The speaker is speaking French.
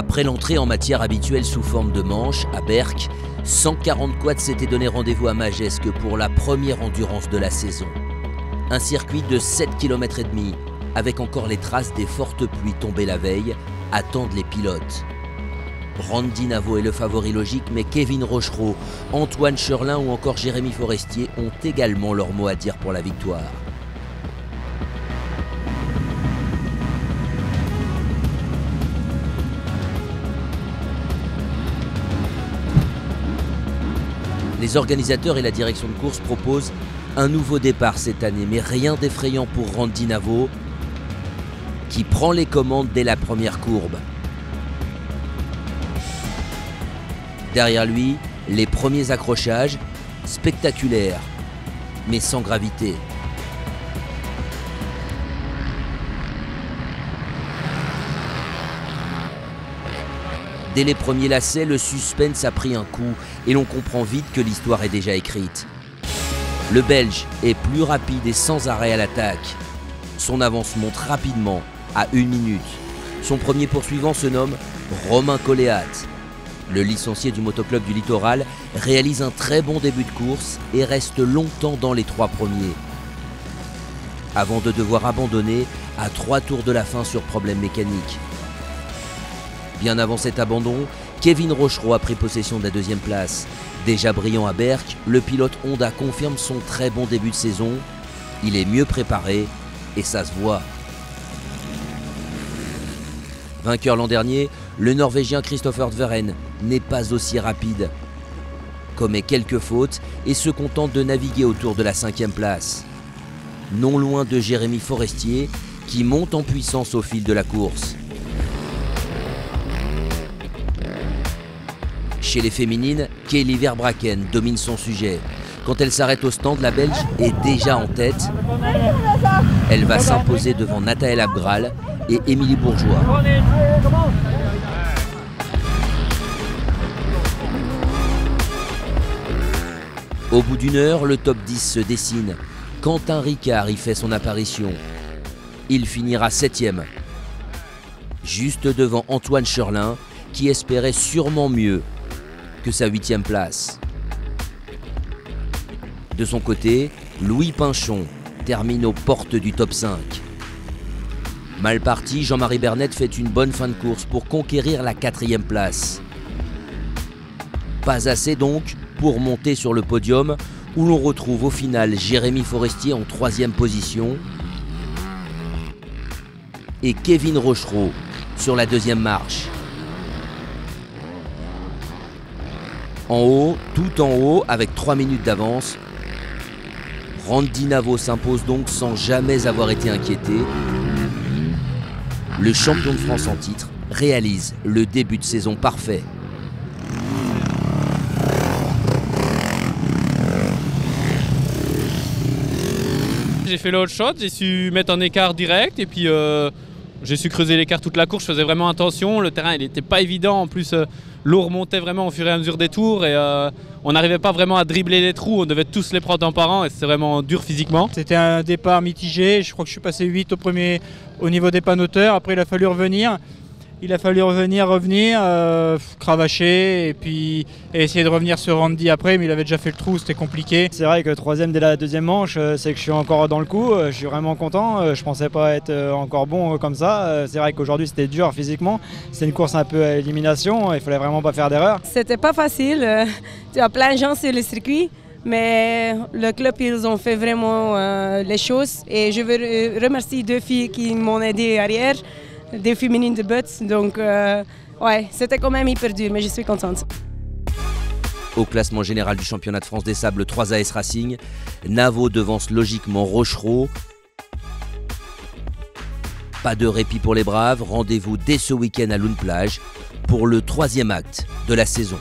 Après l'entrée en matière habituelle sous forme de manche à Berck, 140 quads s'étaient donné rendez-vous à Magescq pour la première endurance de la saison. Un circuit de 7,5 km avec encore les traces des fortes pluies tombées la veille, attendent les pilotes. Randy Naveau est le favori logique, mais Kevin Rochereau, Antoine Cherlin ou encore Jérémy Forestier ont également leur mot à dire pour la victoire. Les organisateurs et la direction de course proposent un nouveau départ cette année, mais rien d'effrayant pour Randy Naveau, qui prend les commandes dès la première courbe. Derrière lui, les premiers accrochages, spectaculaires, mais sans gravité. Dès les premiers lacets, le suspense a pris un coup et l'on comprend vite que l'histoire est déjà écrite. Le Belge est plus rapide et sans arrêt à l'attaque. Son avance monte rapidement à 1 minute. Son premier poursuivant se nomme Romain Colléat. Le licencié du motoclub du Littoral réalise un très bon début de course et reste longtemps dans les 3 premiers. Avant de devoir abandonner à 3 tours de la fin sur problème mécanique. Bien avant cet abandon, Kevin Rochereau a pris possession de la 2e place. Déjà brillant à Berck, le pilote Honda confirme son très bon début de saison. Il est mieux préparé et ça se voit. Vainqueur l'an dernier, le Norvégien Christopher Tveren n'est pas aussi rapide. Commet quelques fautes et se contente de naviguer autour de la 5e place. Non loin de Jérémy Forestier qui monte en puissance au fil de la course. Chez les féminines, Kelly Verbraeken domine son sujet. Quand elle s'arrête au stand, la Belge est déjà en tête. Elle va s'imposer devant Nathaël Abgral et Émilie Bourgeois. Au bout d'1 heure, le top 10 se dessine. Quentin Ricard y fait son apparition. Il finira 7e. Juste devant Antoine Cherlin, qui espérait sûrement mieux que sa 8e place. De son côté, Louis Pinchon termine aux portes du top 5. Mal parti, Jean-Marie Bernet fait une bonne fin de course pour conquérir la 4e place. Pas assez donc pour monter sur le podium où l'on retrouve au final Jérémy Forestier en 3e position et Kevin Rochereau sur la 2e marche. En haut, tout en haut, avec 3 minutes d'avance, Randy Naveau s'impose donc sans jamais avoir été inquiété. Le champion de France en titre réalise le début de saison parfait. J'ai fait le hot shot, j'ai su mettre un écart direct et puis j'ai su creuser l'écart toute la course. Je faisais vraiment attention, le terrain il n'était pas évident, en plus l'eau remontait vraiment au fur et à mesure des tours et on n'arrivait pas vraiment à dribbler les trous, on devait tous les prendre un par un et c'était vraiment dur physiquement. C'était un départ mitigé, je crois que je suis passé 8 au niveau des panneauteurs, après il a fallu revenir. Revenir, cravacher et puis essayer de revenir sur Randy après, mais il avait déjà fait le trou, c'était compliqué. C'est vrai que 3e dès la 2e manche, c'est que je suis encore dans le coup, je suis vraiment content, je pensais pas être encore bon comme ça. C'est vrai qu'aujourd'hui c'était dur physiquement, c'est une course un peu à élimination, il fallait vraiment pas faire d'erreur. C'était pas facile, tu as plein de gens sur le circuit. Mais le club, ils ont fait vraiment les choses et je veux remercier 2 filles qui m'ont aidé arrière. Des féminines de Butts, donc ouais, c'était quand même hyper dur, mais je suis contente. Au classement général du championnat de France des sables 3AS Racing, Naveau devance logiquement Rochereau. Pas de répit pour les braves, rendez-vous dès ce week-end à Loon Plage pour le 3e acte de la saison.